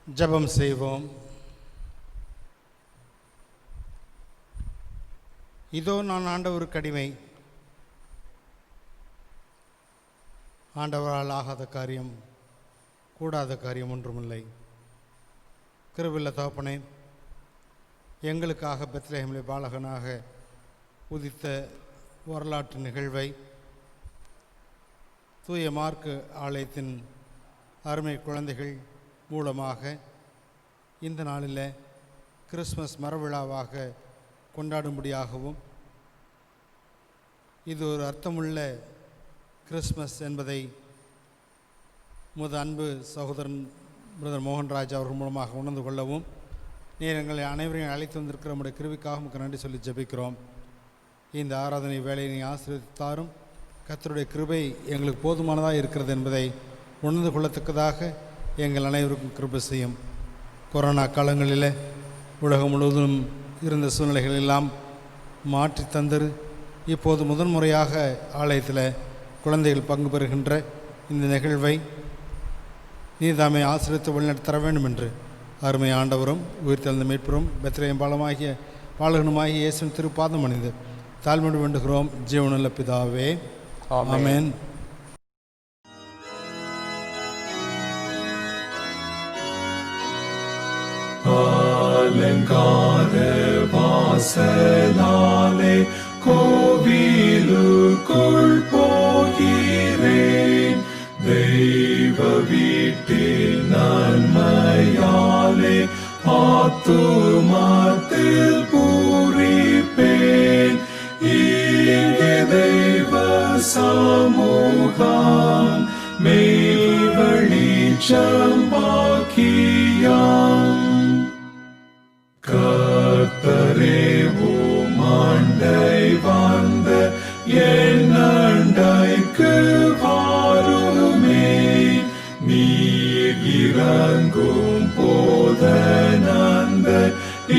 ஜெபம் செய்வோம். இதோ நான் ஆண்டவருக்கு அடிமை. ஆண்டவரால் ஆகாத காரியம் கூடாத காரியம் ஒன்றுமில்லை. கிருபையுள்ள தகப்பனே, எங்களுக்காக பெத்லகேமிலே பாலகனாக உதித்த வரலாற்று நிகழ்வை தூய மார்க்கு ஆலயத்தின் அருமை குழந்தைகள் மூலமாக இந்த நாளில் கிறிஸ்மஸ் மரவிழாவாக கொண்டாடும்படியாகவும், இது ஒரு அர்த்தமுள்ள கிறிஸ்மஸ் என்பதை அன்பு சகோதரன் பிரதர் மோகன்ராஜ் அவர்கள் மூலமாக உணர்ந்து கொள்ளவும், நீர் எங்களை அனைவரையும் அழைத்து வந்திருக்கிற நம்முடைய கிருபைக்காக நமக்கு நன்றி சொல்லி ஜெபிக்கிறோம். இந்த ஆராதனை வேலையை நீ ஆசீர்வதித்தாரும். கர்த்தருடைய கிருபை எங்களுக்கு போதுமானதாக இருக்கிறது என்பதை உணர்ந்து கொள்ளத்தக்கதாக எங்கள் அனைவருக்கும் கிருபை செய்யும். கொரோனா காலங்களில் உலகம் முழுவதும் இருந்த சூழ்நிலைகள் எல்லாம் மாற்றி தந்தரு இப்போது முதன்முறையாக ஆலயத்தில் குழந்தைகள் பங்கு பெறுகின்ற இந்த நிகழ்வை நீதாமே ஆசிரியத்து வழிநடத்தி தர வேண்டும் என்று அருமை ஆண்டவரும் உயிர்த்தெழுந்த மீட்பரும் பெத்லகேம் பாலகனுமாகிய இயேசுவின் திருப்பாதம் அணிந்து தாழ்மையோடு வேண்டுகிறோம். ஜீவனுள்ள பிதாவே, ஆமென். அலங்கார வாசலாலே கோவிலுக்குள் போகிறேன். தெய்வ வீட்டில் நன்மையாலே ஆத்துமத்தில் பூரிப்பேன். இங்கே தெய்வ சமூகம் மெய் வெளிச்சம் பாக்கியம். கர்த்தரே உமண்டை வந்த என் அண்டைக்கு வாருமே. நீர் இறங்கும் போதனந்த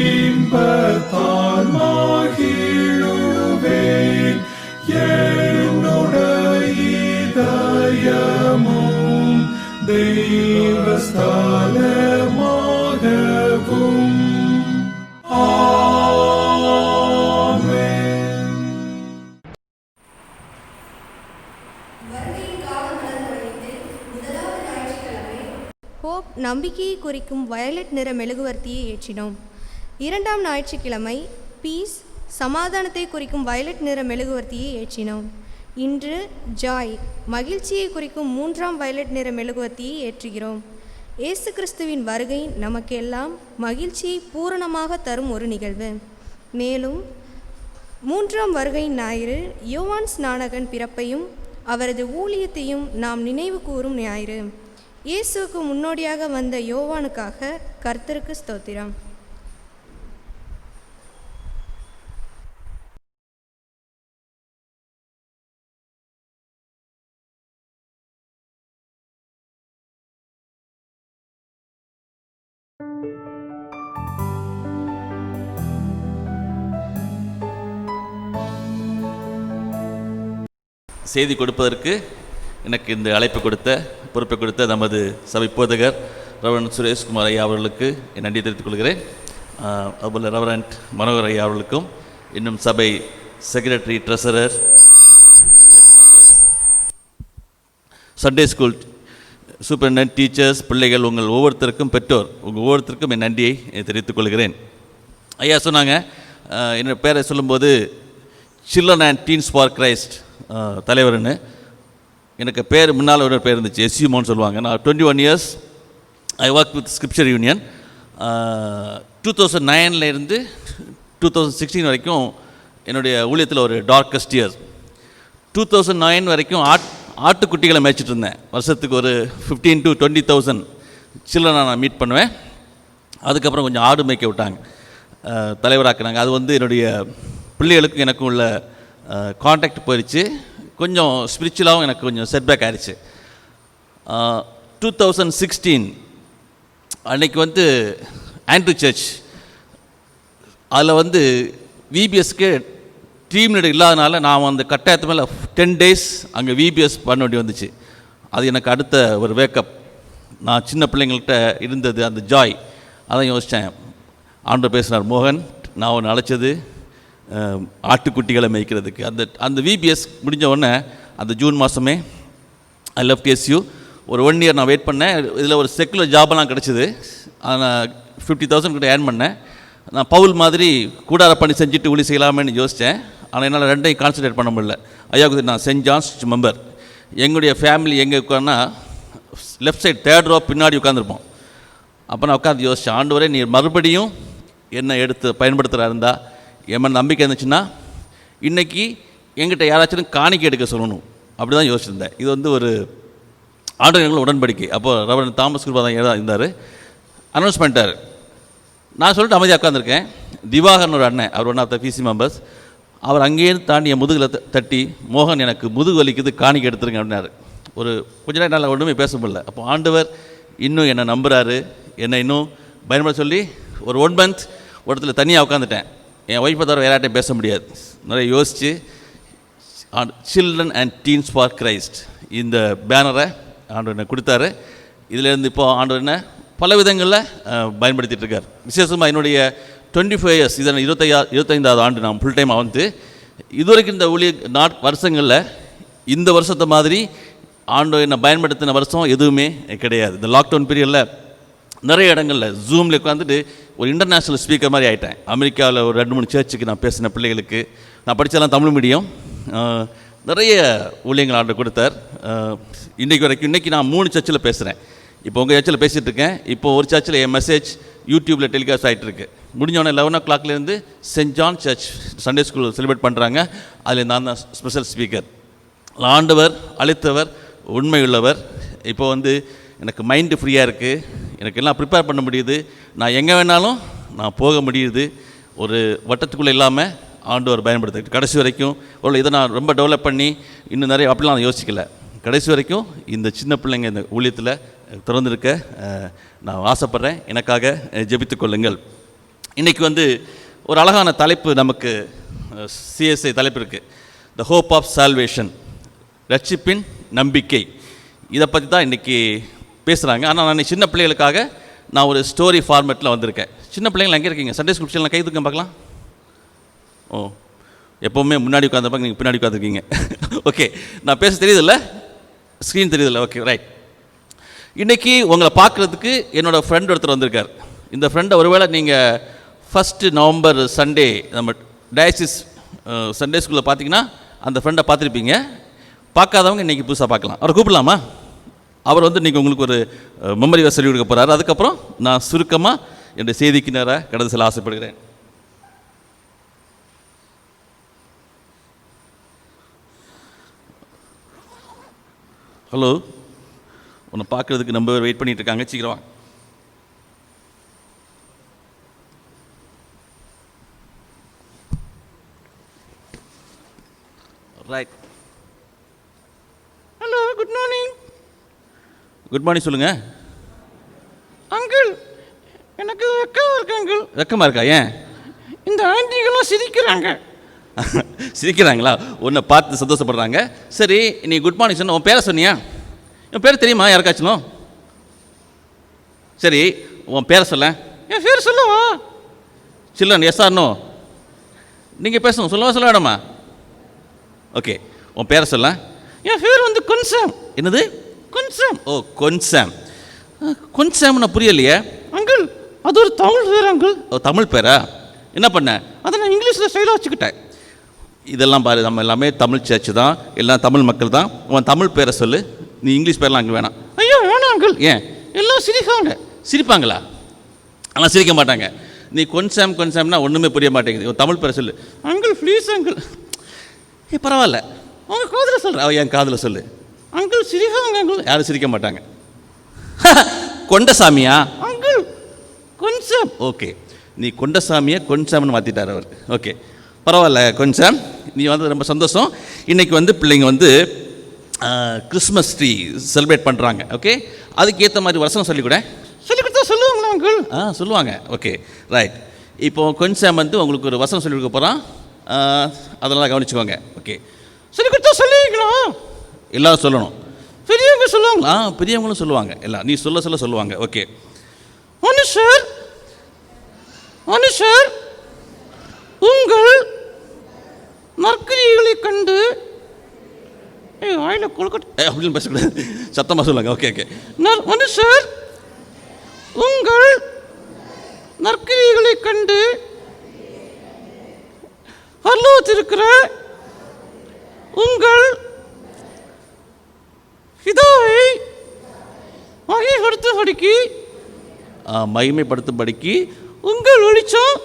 இன்பத்தால் மகிழுவேன். என்னுடைய இதயமும் தெய்வஸ்தலமாகவும். ஹோப் நம்பிக்கையை குறிக்கும் வயலட் நிற மெழுகுவர்த்தியை ஏற்றினோம். இரண்டாம் ஞாயிற்றுக்கிழமை பீஸ் சமாதானத்தை குறிக்கும் வயலட் நிற மெழுகுவர்த்தியை ஏற்றினோம். இன்று ஜாய் மகிழ்ச்சியை குறிக்கும் மூன்றாம் வயலட் நிற மெழுகுவர்த்தியை ஏற்றுகிறோம். இயேசு கிறிஸ்துவின் வருகை நமக்கெல்லாம் மகிழ்ச்சியை பூரணமாக தரும் ஒரு நிகழ்வு. மேலும் மூன்றாம் வருகை ஞாயிறு யோவான் ஸ்நானகன் பிறப்பையும் அவரது ஊழியத்தையும் நாம் நினைவு கூறும் ஞாயிறு. இயேசுவுக்கு முன்னோடியாக வந்த யோவானுக்காக கர்த்தருக்கு ஸ்தோத்திரம். செய்தி கொடுப்பதற்கு எனக்கு இந்த அழைப்பு கொடுத்த பொறுப்பை கொடுத்த நமது சபை போதகர் ரெவரண்ட் சுரேஷ்குமார் ஐயா அவர்களுக்கு என் நன்றி தெரிவித்துக் கொள்கிறேன். அதுபோல் ரெவரண்ட் மனோகர் ஐயா அவர்களுக்கும், இன்னும் சபை secretary, treasurer, Sunday school superintendent, teachers, பிள்ளைகள், உங்கள் ஒவ்வொருத்தருக்கும், பெற்றோர், உங்கள் ஒவ்வொருத்தருக்கும் என் நன்றியை தெரிவித்துக் கொள்கிறேன். ஐயா சொன்னாங்க, என்னோடய பேரை சொல்லும்போது children and teens for Christ தலைவர்னு. எனக்கு பேர் முன்னால் ஒரு பேர் இருந்துச்சு, எஸ்யூமோன்னு சொல்லுவாங்க. நான் 21 years I work with scripture union. 2009 இருந்து 2016 வரைக்கும் என்னுடைய ஊழியத்தில் ஒரு டார்க்கஸ்ட் இயர். 2009 வரைக்கும் ஆட்டுக்குட்டிகளை மேய்ச்சிட்டு இருந்தேன். வருஷத்துக்கு ஒரு 15,000 to 20,000 சில்ட்ரனை நான் மீட் பண்ணுவேன். அதுக்கப்புறம் கொஞ்சம் ஆடு மேய்க்க விட்டாங்க, தலைவராக்குனாங்க. அது என்னுடைய பிள்ளைகளுக்கும் எனக்கும் உள்ள கான்டாக்ட் போயிடுச்சு. கொஞ்சம் ஸ்பிரிச்சுவலாகவும் எனக்கு கொஞ்சம் செட்பேக் ஆயிடுச்சு. 2016 அன்றைக்கி ஆண்ட்ரூ சர்ச், அதில் விபிஎஸ்க்கு டீம் லீடர் இல்லாதனால நான் அந்த கட்டாயத்து மேலே 10 days அங்கே விபிஎஸ் பண்ண வேண்டி வந்துச்சு. அது எனக்கு அடுத்த ஒரு வேக்கப். நான் சின்ன பிள்ளைங்கள்கிட்ட இருந்தது அந்த ஜாய், அதான் யோசித்தேன். ஆண்டவர் பேசினார், மோகன் நான் உன்னை அழைச்சது ஆட்டுக்குட்டிகளை மேய்க்கிறதுக்கு. அந்த விபிஎஸ் முடிஞ்ச உடனே அந்த ஜூன் மாதமே ஐ லவ் கேஸ்யூ ஒரு 1 இயர் நான் வெயிட் பண்ணேன். இதில் ஒரு செக்குலர் ஜாபெல்லாம் கிடச்சிது. நான் 50,000 கிட்ட ஏர்ன் பண்ணேன். நான் பவுல் மாதிரி கூடார பண்ணி செஞ்சுட்டு ஊழி செய்யலாமேன்னு யோசித்தேன். ஆனால் என்னால் ரெண்டையும் கான்சன்ட்ரேட் பண்ண முடியல. ஐயாவுக்கு நான் சென்ட் ஜான்ஸ் மெம்பர். எங்களுடைய ஃபேமிலி எங்கே உட்கார்னா லெஃப்ட் சைடு 3rd row பின்னாடி உட்காந்துருப்போம். அப்போ நான் உட்காந்து யோசித்தேன், ஆண்டவரே நீ மறுபடியும் என்னை எடுத்து பயன்படுத்துகிறா இருந்தால் என் மேலே நம்பிக்கை இருந்துச்சுன்னா இன்றைக்கி எங்கிட்ட யாராச்சும் காணிக்கை எடுக்க சொல்லணும். அப்படி தான் யோசிச்சிருந்தேன். இது வந்து ஒரு ஆண்டவர்கள் உடன்படிக்கை. அப்போ ரெவரண்ட் தாமஸ் கிருபா தான் இருந்தார். அனௌன்ஸ் பண்ணிட்டார். நான் சொல்லிட்டு அமைதியாக உட்காந்துருக்கேன். திவாகர்னு ஒரு அண்ணன், அவர் one of the PC members, அவர் அங்கேயிருந்து தாண்டி என் முதுகில் தட்டி, மோகன் எனக்கு முதுகு வலிக்குது காணிக்கை எடுத்துருங்க அப்படின்னாரு. ஒரு கொஞ்ச நேரம் என்னால் ஒன்றுமே பேச முடியல. அப்போ ஆண்டவர் இன்னும் என்னை நம்புகிறாரு, என்னை இன்னும் பயன்படுத்த சொல்லி ஒரு 1 month ஒரு இடத்துல தனியாக உட்காந்துட்டேன். என் ஒய்ஃபை தவிர வேறு யார்ட்டையும் பேச முடியாது. நிறைய யோசித்து children and teens for Christ இந்த பேனரை ஆண்டவர் என்ன கொடுத்தாரு. இதிலேருந்து இப்போது ஆண்டவர் என்ன பல விதங்களில் பயன்படுத்திகிட்டு இருக்கார். விசேஷமாக என்னுடைய 25 years, இதனால் 25வது ஆண்டு நான் ஃபுல் டைமாக வந்து இதுவரைக்கும் இந்த வருஷங்களில் இந்த வருஷத்தை மாதிரி ஆண்டவர் என்னை பயன்படுத்தின வருஷம் எதுவுமே கிடையாது. இந்த லாக்டவுன் பீரியடில் நிறைய இடங்களில் ஜூமில் உட்காந்துட்டு ஒரு இன்டர்நேஷ்னல் ஸ்பீக்கர் மாதிரி ஆகிட்டேன். அமெரிக்காவில் ஒரு 2-3 சர்ச்சுக்கு நான் பேசின பிள்ளைகளுக்கு. நான் படித்ததெல்லாம் தமிழ் மீடியம். நிறைய ஊழியங்கள் ஆண்டவர் கொடுத்தார். இன்றைக்கி நான் 3 சர்ச்சில் பேசுகிறேன். இப்போ உங்கள் சர்ச்சில் பேசிகிட்டு இருக்கேன். இப்போ ஒரு சர்ச்சில் என் மெசேஜ் யூடியூப்பில் டெலிகாஸ்ட் ஆகிட்டு இருக்கு. முடிஞ்சோடனே 11 o'clockலேருந்து saint John church Sunday school celebrate பண்ணுறாங்க. அதில் நான் தான் ஸ்பெஷல் ஸ்பீக்கர். ஆண்டவர் அழைத்தவர் உண்மையுள்ளவர். இப்போ வந்து எனக்கு மைண்டு ஃப்ரீயாக இருக்குது, எனக்கு எல்லாம் ப்ரிப்பேர் பண்ண முடியுது, நான் எங்கே வேணாலும் நான் போக முடியுது. ஒரு வட்டத்துக்குள்ளே இல்லாமல் ஆண்டவர் பயன்படுத்திட்டு கடைசி வரைக்கும் இதை நான் ரொம்ப டெவலப் பண்ணி இன்னும் நிறைய அப்படிலாம் நான் யோசிக்கலை. கடைசி வரைக்கும் இந்த சின்ன பிள்ளைங்க இந்த ஊழியத்தில் திறந்திருக்க நான் ஆசைப்பட்றேன். எனக்காக ஜெபித்துக் கொள்ளுங்கள். இன்றைக்கி வந்து ஒரு அழகான தலைப்பு நமக்கு சிஎஸ்ஐ தலைப்பு இருக்குது, த ஹோப் ஆஃப் சால்வேஷன், ரட்சிப்பின் நம்பிக்கை. இதை பற்றி தான் இன்றைக்கி பேசுகிறாங்க. ஆனால் நான் சின்ன பிள்ளைகளுக்காக நான் ஒரு ஸ்டோரி ஃபார்மேட்டில் வந்திருக்கேன். சின்ன பிள்ளைங்கள் எங்கே இருக்கீங்க? சண்டே ஸ்கூல் பிள்ளைங்க கை தூக்கம் பார்க்கலாம். ஓ, எப்போவுமே முன்னாடி உட்காந்துருப்பாங்க, நீங்கள் பின்னாடி உட்காந்துருக்கீங்க. ஓகே, நான் பேச தெரியுதில்ல, ஸ்க்ரீன் தெரியுதில்ல. Okay, right. இன்றைக்கி உங்களை பார்க்குறதுக்கு என்னோடய ஃப்ரெண்ட் ஒருத்தர் வந்திருக்கார். இந்த ஃப்ரெண்டை ஒருவேளை நீங்கள் 1 November சண்டே நம்ம டயசிஸ் சண்டே ஸ்கூலில் பார்த்தீங்கன்னா அந்த ஃப்ரெண்டை பார்த்துருப்பீங்க. பார்க்காதவங்க இன்றைக்கி புதுசாக பார்க்கலாம். அவரை கூப்பிடலாமா? அவர் வந்து இன்றைக்கி உங்களுக்கு ஒரு மெமரி வசதி கொடுக்க போகிறாரு. அதுக்கப்புறம் நான் சுருக்கமாக என்னுடைய செய்திக்கு நேராக கடந்து செல்ல ஆசைப்படுகிறேன். ஹலோ, உன்னை பார்க்குறதுக்கு ரொம்ப பேர் வெயிட் பண்ணிகிட்டு இருக்காங்க, சீக்கிரம். Right. Hello, good morning. Good morning சொல்லுங்கள். அங்கிள், எனக்கு வெக்கமாக இருக்கு அங்கிள். வெக்கமாக இருக்கா? ஏன்? இந்த ஆண்டிகளும் சிரிக்கிறாங்க. சிரிக்கிறாங்களா? உன்னை பார்த்து சந்தோஷப்படுறாங்க. சரி, நீ குட் மார்னிங் சொன்ன, உன் பேரை சொன்னியா? என் பேர் தெரியுமா யாருக்காச்சும்? சரி, உன் பேரை சொல்ல. என் பேர் சொல்லவா? சில்லன், எஸ் ஆர் நோ? நீங்கள் பேசணும், சொல்லவா சொல்ல வேண்டாமா? ஓகே, உன் பேரை சொல்ல. என் பேர் வந்து கொன்சாம். என்னது? கொன்சாம். ஓ, கொன்சாம். கொன்சாம்னா புரியலையே அங்கிள். அது ஒரு தமிழ் பேர் அங்கிள். ஓ, தமிழ் பேரா? என்ன பண்ண? அதை நான் இங்கிலீஷில் ஸ்டைலாக வச்சுக்கிட்டேன். இதெல்லாம் பாரு, நம்ம எல்லாமே தமிழ் சர்ச்சு தான், எல்லாம் தமிழ் மக்கள் தான். உன் தமிழ் பேரை சொல்லு, நீ இங்கிலீஷ் பேரெலாம் அங்கே வேணாம். ஐயோ வேணாம் அங்கிள். ஏன்? எல்லாம் சிரிக்காங்க. சிரிப்பாங்களா? ஆனால் சிரிக்க மாட்டாங்க. நீ கொன்சாம்னா ஒன்றுமே புரிய மாட்டேங்குது. உன் தமிழ் பேரை சொல்லு. Uncle please uncle. பரவாயில்ல, உங்கள் காதில் சொல்கிறேன். என் காதில் சொல்லு. அங்கிள் சிரிக்காங்க அங்கிள். யாரும் சிரிக்க மாட்டாங்க. கொண்டசாமியா? அங்கிள் கொன்சாம். ஓகே, நீ கொண்டசாமியை கொன்சாம்னு மாற்றிட்டார் அவர். ஓகே, பரவாயில்ல கொன்சாம், நீ வந்து ரொம்ப சந்தோஷம். இன்றைக்கி வந்து பிள்ளைங்க வந்து கிறிஸ்மஸ் ட்ரீ செலிப்ரேட் பண்ணுறாங்க. ஓகே, அதுக்கு ஏற்ற மாதிரி வசனம் சொல்லிக்கூட சொல்லிக்கிட்டா சொல்லுவாங்களா அங்கிள்? சொல்லுவாங்க. Okay, right. இப்போது கொன்சாம் வந்து உங்களுக்கு ஒரு வசனம் சொல்லி கொடுக்க போகிறான், அதெல்லாம் கவனிச்சுக்கோங்க. ஓகே, சொல்லிக்கிட்டா சொல்லுவீங்களா? எல்லோரும் சொல்லணும். பெரியவங்க சொல்லுவாங்க. சொல்லுவாங்களா? பெரியவங்களும் சொல்லுவாங்க. எல்லாம் நீ சொல்ல சொல்லுவாங்க. ஓகே. மனுஷர் உங்கள் நற்கிரியைகளை கண்டு வாயில கொழுக்கட்டை அப்படின்னு பேசக்கூடாது, சத்தமாக சொல்லுவாங்க. Okay okay. மனுஷர் உங்கள் நற்கிரியைகளை கண்டு பரலோகத்திலிருக்கிற உங்கள் பிதாவை மகிமைப்படுத்தும்படிக்கு உங்கள் வெளிச்சம்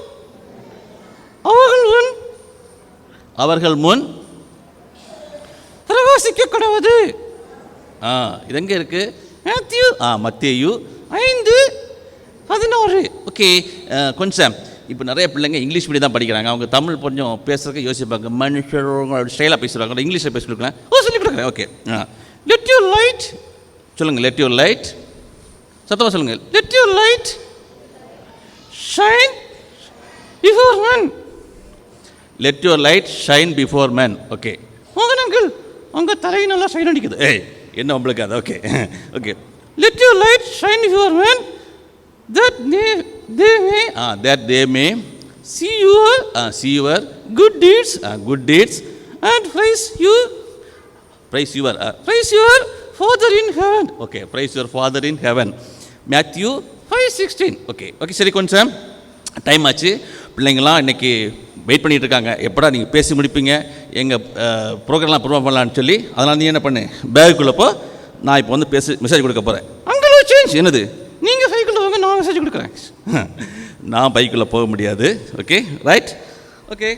அவர்கள் முன் பிரகாசிக்க கடவுது. இது எங்கே இருக்கு? மேத்யூ மத்தேயு 5:16. ஓகே. கொஞ்சம் இப்போ நிறைய பிள்ளைங்க இங்கிலீஷ் மீடியம் தான் படிக்கிறாங்க. அவங்க தமிழ் கொஞ்சம் பேசுறதுக்கு யோசிப்பாங்க. மனுஷர் ஸ்டைலாக பேசுகிறாங்க. இங்கிலீஷில் பேசி கொடுக்கலாம். சொல்லி கொடுக்குறேன். ஓகே. லெட் யுவர் லைட், சொல்லுங்கள். லெட் யுவர் லைட், சத்தமாக சொல்லுங்கள். Let your light shine before men. Let your light shine before men. Okay. மோகன் அங்கிள், உங்கள் தலையை நல்லா ஷைன் அடிக்குது. என்ன உங்களுக்கு அது? Okay okay. Let your light shine before men, that they may see your good deeds and praise your Father in heaven. Okay, praise your Father in heaven. Matthew 5:16. Okay okay. சரி, கொஞ்சம் time ஆச்சு. பிள்ளைங்களாம் இன்றைக்கி wait பண்ணிகிட்டு இருக்காங்க. எப்படா நீங்கள் பேசி முடிப்பீங்க, எங்கள் ப்ரோக்ராம்லாம் ப்ரோக்ராம் பண்ணலான்னு சொல்லி. அதனால் நீ என்ன பண்ணு, பேகுக்குள்ளப்போ நான் இப்போ வந்து மெசேஜ் கொடுக்க போகிறேன். Uncle change. என்னது? நீங்கள் சைக்கிளில் வாங்க, நான் மெசேஜ் கொடுக்குறேன். நான் பைக்குள்ளே போக முடியாது. Okay, right. ஓகே.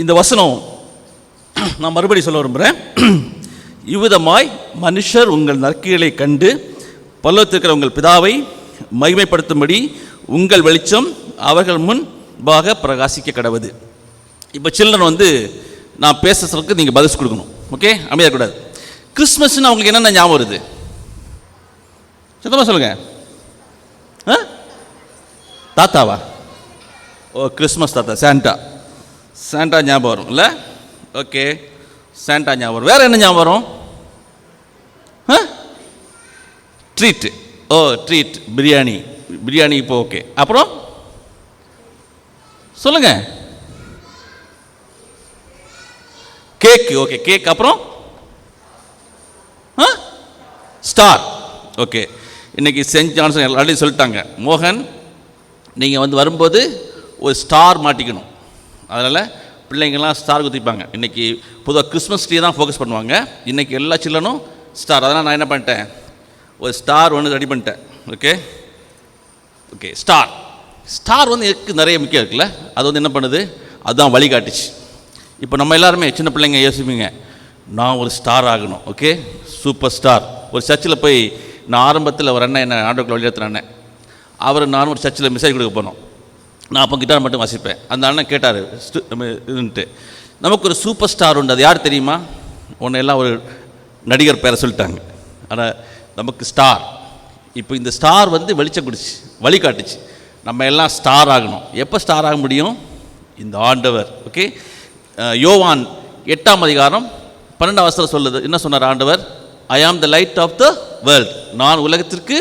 இந்த வசனம் நான் மறுபடி சொல்ல விரும்புகிறேன். இவ்விதமாய் மனுஷர் உங்கள் நற்கிரிகளை கண்டு பரலோகத்திலிருக்கிற உங்கள் பிதாவை மகிமைப்படுத்தும்படி உங்கள் வெளிச்சம் அவர்கள் முன்பாக பிரகாசிக்க கடவுது. இப்போ சில்ட்ரன் வந்து நான் பேசுறதுக்கு நீங்கள் பதில் கொடுக்கணும். ஓகே, அமைதியாக கூடாது. கிறிஸ்மஸ்ன்னு அவங்களுக்கு என்னென்ன ஞாபகம் வருது? சுத்தமாக சொல்லுங்கள். தாத்தாவா? ஓ, கிறிஸ்மஸ் தாத்தா, சாண்டா ஞாபகம் வரும் இல்லை? ஓகே, சாண்டா ஞாபகம் வரும். வேறு என்ன ஞாபகம் வரும்? ட்ரீட்டு. ஓ, ட்ரீட், பிரியாணி இப்போ ஓகே. அப்புறம் சொல்லுங்க. கேக். Okay, cake. அப்புறம் ஸ்டார். ஓகே, இன்னைக்கு சென்ட் ஜான்சன் ஆல்ரெடி சொல்லிட்டாங்க. மோகன், நீங்கள் வந்து வரும்போது ஒரு ஸ்டார் மாட்டிக்கணும். அதனால் பிள்ளைங்கள்லாம் ஸ்டார் குத்திப்பாங்க. இன்றைக்கி பொதுவாக கிறிஸ்மஸ் ட்ரீ தான் ஃபோக்கஸ் பண்ணுவாங்க. இன்றைக்கி எல்லா சில்லனும் ஸ்டார். அதனால் நான் என்ன பண்ணிட்டேன், ஒரு ஸ்டார் ஒன்று ரெடி பண்ணிட்டேன். Okay okay. ஸ்டார் வந்து எனக்கு நிறைய முக்கியம் இருக்குல்ல, அது வந்து என்ன பண்ணுது, அதுதான் வழிகாட்டுச்சு. இப்போ நம்ம எல்லாருமே சின்ன பிள்ளைங்க யோசிப்பீங்க, நான் ஒரு ஸ்டார் ஆகணும். Okay, super star. ஒரு சர்ச்சில் போய் நான் ஆரம்பத்தில் ஒரு அண்ணன் என்ன ஆண்டவர்களை வழிநடத்துகிற அண்ணன், அவர் நானும் ஒரு சர்ச்சில் மெசேஜ் கொடுக்க போனோம். நான் அப்போ கிட்டார் மட்டும் வாசிப்பேன். அந்த அண்ணன் கேட்டார் நம்ம இதுன்ட்டு, நமக்கு ஒரு சூப்பர் ஸ்டார் உண்டு, அது யார் தெரியுமா? ஒன்று எல்லாம் ஒரு நடிகர் பேரை சொல்லிட்டாங்க. ஆனால் நமக்கு ஸ்டார், இப்போ இந்த ஸ்டார் வந்து வெளிச்சம் குடிச்சு வழிகாட்டுச்சு. நம்ம எல்லாம் ஸ்டார் ஆகணும். எப்போ ஸ்டார் ஆக முடியும்? இந்த ஆண்டவர். ஓகே, யோவான் 8:12 சொல்லுது. என்ன சொன்னார் ஆண்டவர்? I am the light of the world. நான் உலகத்திற்கு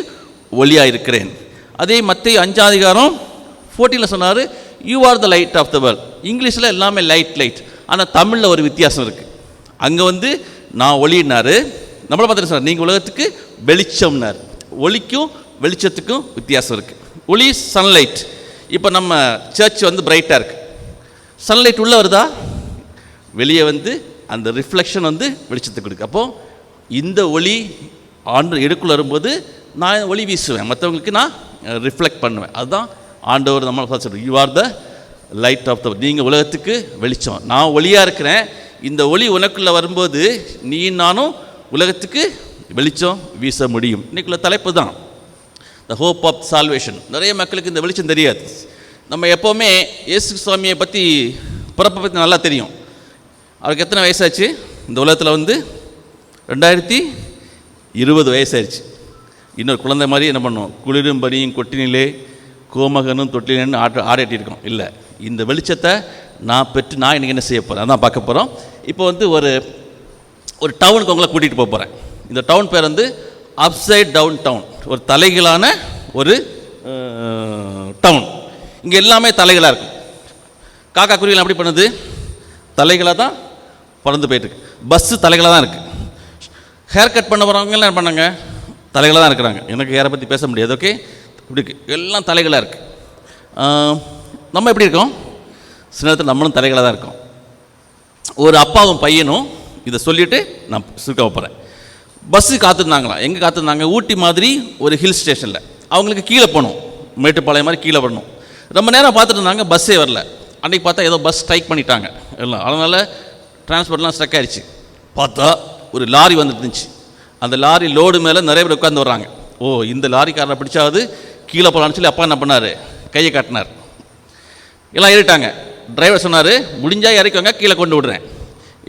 ஒளியாக இருக்கிறேன். அதே மத்தேயு 5:14 சொன்னார், you are the light of the world. இங்கிலீஷில் எல்லாமே லைட். ஆனால் தமிழில் ஒரு வித்தியாசம் இருக்குது. அங்கே வந்து நான் ஒளினார், நம்மளை பார்த்துட்டு சொன்னார் நீங்கள் உலகத்துக்கு வெளிச்சம்னார். ஒளிக்கும் வெளிச்சத்துக்கும் வித்தியாசம் இருக்குது. ஒளி சன்லைட். இப்போ நம்ம சர்ச் வந்து பிரைட்டாக இருக்குது. சன்லைட் உள்ளே வருதா, வெளியே வந்து அந்த ரிஃப்ளெக்ஷன் வந்து வெளிச்சத்தை கொடுக்கு. அப்போது இந்த ஒளி ஆண்டு எடுக்குள்ள வரும்போது நான் ஒளி வீசுவேன், மற்றவங்களுக்கு நான் ரிஃப்ளெக்ட் பண்ணுவேன். அதுதான் ஆண்டவர் நம்ம சொல்கிறோம், you are the light of the. நீங்கள் உலகத்துக்கு வெளிச்சம், நான் ஒளியாக இருக்கிறேன். இந்த ஒளி உனக்குள்ளே வரும்போது நீ நானும் உலகத்துக்கு வெளிச்சம் வீச முடியும். இன்றைக்குள்ள தலைப்பு தான் த ஹோப் ஆஃப் சால்வேஷன். நிறைய மக்களுக்கு இந்த வெளிச்சம் தெரியாது. நம்ம எப்போவுமே இயேசு சுவாமியை பற்றி பிறப்பை பற்றி நல்லா தெரியும். அவருக்கு எத்தனை வயசாச்சு? இந்த உலகத்தில் வந்து 2020 வயசாயிருச்சு. இன்னொரு குழந்தை மாதிரி என்ன பண்ணும், குளிரும் பனியும் கொட்டினிலே கோமகனும் தொட்டிலேன்னு ஆடிட்டு இருக்கோம். இல்லை, இந்த வெளிச்சத்தை நான் பெற்று நான் இன்றைக்கி என்ன செய்ய போகிறேன், அதான் பார்க்க போகிறோம். இப்போ வந்து ஒரு டவுனுக்கு உங்களை கூட்டிகிட்டு போக போகிறேன். இந்த டவுன் பேர் வந்து அப்சைட் டவுன் டவுன், ஒரு தலைகளான ஒரு டவுன். இங்கே எல்லாமே தலைகளாக இருக்கும். காக்கா குருவிகள் எப்படி பண்ணுது, தலைகளாக தான் பறந்து போயிட்டுருக்கு. பஸ்ஸு தலைகளாக தான் இருக்குது. ஹேர் கட் பண்ண போகிறவங்கலாம் என்ன பண்ணாங்க, தலைகளாக தான் இருக்கிறாங்க. எனக்கு ஹேரை பற்றி பேச முடியாது. ஓகே, இப்படி இருக்குது, எல்லாம் தலைகளாக இருக்குது. நம்ம எப்படி இருக்கோம், சில நேரத்தில் நம்மளும் தலைகளாக தான் இருக்கோம். ஒரு அப்பாவும் பையனும் இதை சொல்லிவிட்டு நான் சுருக்க போகிறேன். பஸ்ஸு காத்திருந்தாங்களாம். எங்கே காத்திருந்தாங்க, ஊட்டி மாதிரி ஒரு ஹில் ஸ்டேஷனில். அவங்களுக்கு கீழே போகணும், மேட்டுப்பாளையம் மாதிரி கீழே வரணும். ரொம்ப நேரம் பார்த்துட்டு இருந்தாங்க, பஸ்ஸே வரல. அன்றைக்கி பார்த்தா ஏதோ பஸ் ஸ்ட்ரைக் பண்ணிட்டாங்க எல்லாம், அதனால் டிரான்ஸ்போர்ட்லாம் ஸ்ட்ரக் ஆகிடுச்சு. பார்த்தா ஒரு லாரி வந்துட்டு இருந்துச்சு. அந்த லாரி லோடு மேலே நிறைய பேர் உட்காந்து வர்றாங்க. ஓ, இந்த லாரிக்காரரை பிடிச்சாவது கீழே போகலான்னு சொல்லி அப்பா என்ன பண்ணார், கையை காட்டினார். எல்லாம் ஏறிட்டாங்க. டிரைவர் சொன்னார், முடிஞ்சால் இறக்குவாங்க, கீழே கொண்டு விடுறேன்.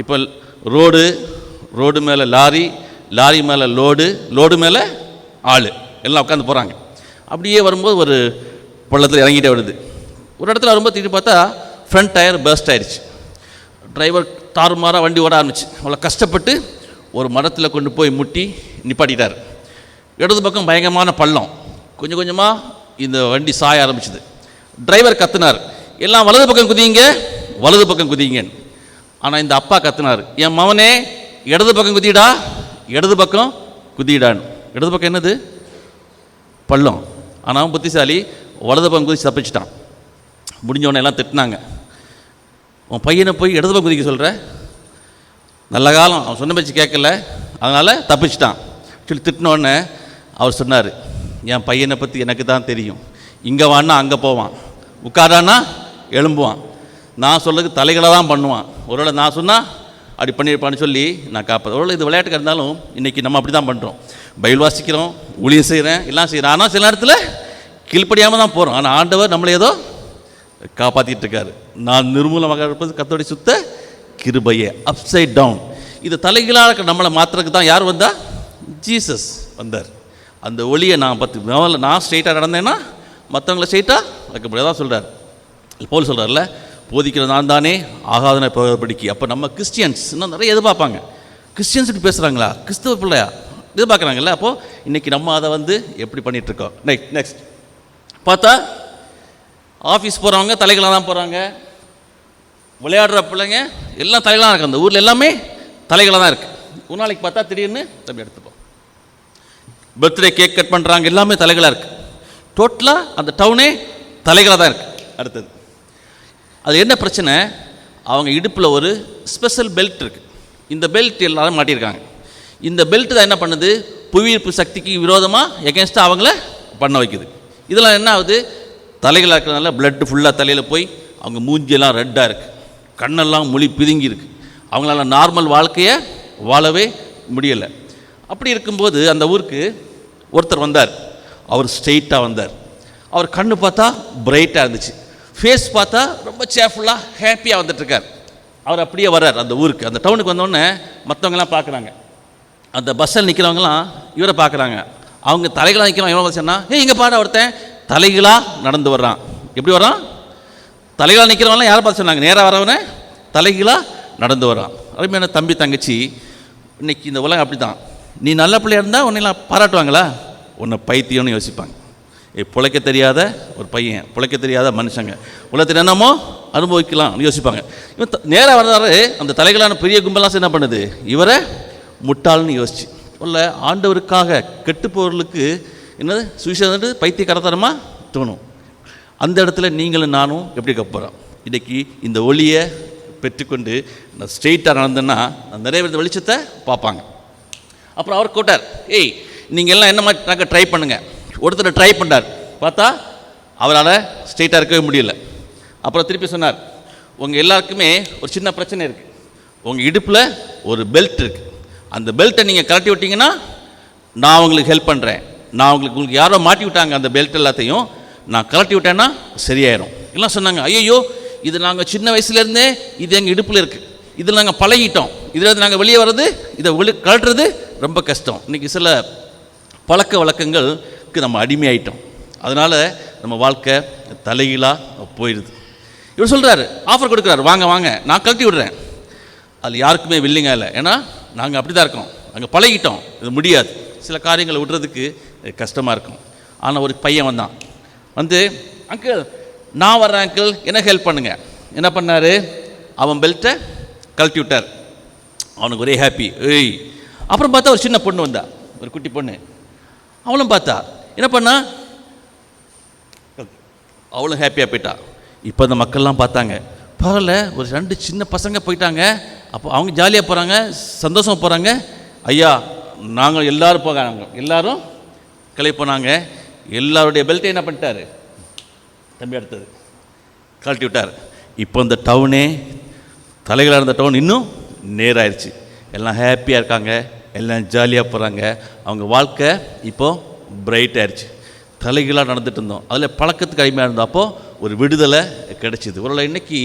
இப்போ ரோடு மேலே லாரி, லாரி மேலே லோடு மேலே ஆள், எல்லாம் உட்காந்து போகிறாங்க. அப்படியே வரும்போது ஒரு பள்ளத்தில் இறங்கிட்டே வருது. ஒரு இடத்துல வரும்போது திருப்பி பார்த்தா ஃப்ரண்ட் டயர் பர்ஸ்ட் ஆயிடுச்சு. டிரைவர் தாறுமாறாக வண்டி ஓட ஆரம்பிச்சு. அவ்வளோ கஷ்டப்பட்டு ஒரு மரத்தில் கொண்டு போய் முட்டி நிப்பாட்டிட்டார். இடது பக்கம் பயங்கரமான பள்ளம். கொஞ்சம் கொஞ்சமாக இந்த வண்டி சாய ஆரம்பிச்சுது. டிரைவர் கத்துனார், எல்லாம் வலது பக்கம் குதிங்க, வலது பக்கம் குதிங்கன்னு. ஆனால் இந்த அப்பா கத்துனார், என் மவனே இடது பக்கம் குதிடா, இடது பக்கம் குதிடான்னு. இடது பக்கம் என்னது, பள்ளம். ஆனால் புத்திசாலி வலது பக்கம் குதிச்சு தப்பிச்சிட்டான். முடிஞ்சவொடனே எல்லாம் திட்டினாங்க, உன் பையனை போய் இடது பக்கம் குதிக்க சொல்கிற, நல்ல காலம் அவன் சொன்ன பேச்சு கேட்கல, அதனால் தப்பிச்சிட்டான் சொல்லி திட்டினோடனே அவர் சொன்னார், என் பையனை பற்றி எனக்கு தான் தெரியும். இங்கே வான்னா அங்கே போவான், உட்காரானா எழும்புவான், நான் சொல்கிறதுக்கு தலைகளை தான் பண்ணுவான். ஒருவேளை நான் சொன்னால் அப்படி பண்ணியிருப்பான்னு சொல்லி நான் காப்பேன். ஒருவேளை இது விளையாட்டுக்கு இருந்தாலும் இன்றைக்கி நம்ம அப்படி தான் பண்ணுறோம். பைபிள் வாசிக்கிறோம், ஊழியம் செய்கிறேன், எல்லாம் செய்கிறேன். ஆனால் சில நேரத்தில் கீழ்ப்படியாமல் தான் போகிறோம். ஆனால் ஆண்டவர் நம்மளை ஏதோ காப்பாற்றிட்டு இருக்காரு. நான் நிர்மூலமாக இருப்பது கர்த்தருடைய சுத்த கிருபையே. அப்சைட் டவுன், இது தலைகளாக நம்மளை மாற்றுறதுக்கு தான் யார் வந்தா, ஜீசஸ் வந்தார். அந்த ஒளியை நான் நான் ஸ்ட்ரெயிட்டாக நடந்தேன்னா மற்றவங்களை ஸ்ட்ரெயிட்டாக வைக்க முடியாது. தான் சொல்கிறார் பவுல், சொல்கிறார்ல, போதிக்கிற நான் தானே ஆகாதனை படிக்கி. அப்போ நம்ம கிறிஸ்டியன்ஸ் இன்னும் நிறைய எதிர்பார்ப்பாங்க. கிறிஸ்டியன்ஸ் இப்படி பேசுகிறாங்களா, கிறிஸ்தவ பிள்ளையா எதிர்பார்க்குறாங்கல்ல. அப்போது இன்றைக்கி நம்ம அதை எப்படி பண்ணிகிட்ருக்கோம். நெக்ஸ்ட் பார்த்தா ஆஃபீஸ் போகிறவங்க தலைகளாக தான் போகிறாங்க, விளையாடுற பிள்ளைங்க எல்லாம் தலைகளாக இருக்குது. அந்த ஊரில் எல்லாமே தலைகளாக தான் இருக்குது. ஒரு நாளைக்கு பார்த்தா திடீர்னு தம்பி எடுத்துப்போம், பர்த்டே கேக் கட் பண்ணுறாங்க, எல்லாமே தலைகளாக இருக்குது. டோட்டலாக அந்த டவுனே தலைகளாக தான் இருக்குது. அடுத்தது அது என்ன பிரச்சனை, அவங்க இடுப்பில் ஒரு ஸ்பெஷல் பெல்ட் இருக்குது. இந்த பெல்ட் எல்லாரும் மாட்டியிருக்காங்க. இந்த பெல்ட் தான் என்ன பண்ணுது, புவியீர்ப்பு சக்திக்கு விரோதமாக எகென்ஸ்டாக அவங்கள பண்ண வைக்குது. இதெல்லாம் என்ன ஆகுது, தலைகளாக இருக்கிறதுனால பிளட்டு ஃபுல்லாக தலையில் போய் அவங்க மூஞ்சியெல்லாம் ரெட்டாக இருக்குது, கண்ணெல்லாம் மொழி பிதுங்கி இருக்குது. அவங்களால நார்மல் வாழ்க்கையை வாழவே முடியலை. அப்படி இருக்கும்போது அந்த ஊருக்கு ஒருத்தர் வந்தார். அவர் ஸ்ட்ரெயிட்டாக வந்தார். அவர் கண்ணு பார்த்தா பிரைட்டாக இருந்துச்சு, ஃபேஸ் பார்த்தா ரொம்ப சேஃபுல்லாக ஹாப்பியாக வந்துட்டுருக்கார். அவர் அப்படியே வர்றார் அந்த ஊருக்கு. அந்த டவுனுக்கு வந்தோடனே மற்றவங்களாம் பார்க்குறாங்க. அந்த பஸ்ஸில் நிற்கிறவங்களாம் இவரை பார்க்குறாங்க. அவங்க தலைகளாக நிற்கிறவங்க எவ்வளோ சொன்னால், இங்கே பாட ஒருத்தன் தலைகளாக நடந்து வர்றான். எப்படி வர்றான், தலைகளாக நிற்கிறவங்களாம் யாரை பார்த்து சொன்னாங்க, நேராக வரவனே தலைகளாக நடந்து வர்றான். அருமையான தம்பி தங்கச்சி, இன்றைக்கி இந்த உலகம் அப்படி தான். நீ நல்ல பிள்ளையாக இருந்தால் உன்னையெல்லாம் பாராட்டுவாங்களா, உன்னை பைத்தியம்னு யோசிப்பாங்க. பிழைக்க தெரியாத ஒரு பையன், பிழைக்க தெரியாத மனுஷங்க, உலகத்தில் என்னமோ அனுபவிக்கலாம் யோசிப்பாங்க. இவன் நேராக வர்றாரு. அந்த தலைகளான பெரிய கும்பலாக என்ன பண்ணுது, இவரை முட்டாள்னு யோசிச்சு. இல்லை, ஆண்டவருக்காக கெட்டுப்பவர்களுக்கு என்னது சுவிசேஷம் பைத்தியக்காரத்தனமாக தோணும். அந்த இடத்துல நீங்களும் நானும் எப்படி கப்புறோம். இன்றைக்கி இந்த ஒளியை பெற்றுக்கொண்டு நான் ஸ்ட்ரெயிட்டாக நடந்தேன்னா நிறைய பேர் வெளிச்சத்தை பார்ப்பாங்க. அப்புறம் அவர் கூட்டார், நீங்கள் எல்லாம் என்ன மாதிரி ட்ரை பண்ணுங்கள். ஒருத்தர் ட்ரை பண்ணார், பார்த்தா அவரால் ஸ்ட்ரெயிட்டாக இருக்கவே முடியல. அப்புறம் திருப்பி சொன்னார், உங்கள் எல்லாருக்குமே ஒரு சின்ன பிரச்சனை இருக்குது. உங்கள் இடுப்பில் ஒரு பெல்ட் இருக்குது. அந்த பெல்ட்டை நீங்கள் கழட்டி விட்டிங்கன்னா நான் உங்களுக்கு ஹெல்ப் பண்ணுறேன். நான் உங்களுக்கு யாரோ மாட்டி விட்டாங்க அந்த பெல்ட் எல்லாத்தையும், நான் கழட்டி விட்டேன்னா சரியாயிடும் எல்லாம் சொன்னாங்க. ஐயோ, இது நாங்கள் சின்ன வயசுலேருந்தே இது எங்கள் இடுப்பில் இருக்குது, இதில் நாங்கள் பழகிட்டோம், இதில் நாங்கள் வெளியே வர்றது, இதை கழட்டுறது ரொம்ப கஷ்டம். இன்றைக்கி சில பழக்க வழக்கங்களுக்கு நம்ம அடிமையாயிட்டோம். அதனால் நம்ம வாழ்க்கை தலைகீழாக போயிடுது. இவர் சொல்கிறாரு, ஆஃபர் கொடுக்குறாரு, வாங்க வாங்க நான் கழட்டி விடுறேன். அதில் யாருக்குமே வில்லிங்க இல்லை. ஏன்னா நாங்கள் அப்படி தான் இருக்கோம், நாங்கள் பழகிட்டோம், இது முடியாது, சில காரியங்களை விடுறதுக்கு கஷ்டமாக இருக்கும். ஆனால் ஒரு பையன் வந்தான், வந்து அங்கிள் நான் வர்றேன் அங்கிள், எனக்கு ஹெல்ப் பண்ணுங்க. என்ன பண்ணார், அவன் பெல்ட்டை கழட்டி விட்டார். அவனுக்கு ஒரே ஹாப்பி. ஏய், அப்புறம் பார்த்தா ஒரு சின்ன பொண்ணு வந்தா, ஒரு குட்டி பொண்ணு. அவளும் பார்த்தா என்ன பண்ணா, அவளும் ஹாப்பியாக போயிட்டா. இப்போ இந்த மக்கள்லாம் பார்த்தாங்க, பரவாயில்ல ஒரு 2 சின்ன பசங்க போயிட்டாங்க, அப்போ அவங்க ஜாலியாக போகிறாங்க, சந்தோஷமாக போகிறாங்க. ஐயா நாங்கள் எல்லோரும் போகிறாங்க, எல்லோரும் கிளம்பி போனாங்க. எல்லாருடைய பெல்ட்டை என்ன பண்ணிட்டாரு தம்பி, அடுத்தது கழட்டி விட்டார். இப்போ இந்த டவுனே, தலைகளாக இருந்த டவுன் இன்னும் நேராகிடுச்சு. எல்லாம் ஹாப்பியாக இருக்காங்க, எல்லாம் ஜாலியாக போகிறாங்க. அவங்க வாழ்க்கை இப்போது பிரைட் ஆயிடுச்சு. தலைகளாக நடந்துட்டு இருந்தோம், அதில் பழக்கத்துக்கு அடிமையாக இருந்தோம். அப்போது ஒரு விடுதலை கிடைச்சிது. ஒரு இன்னைக்கு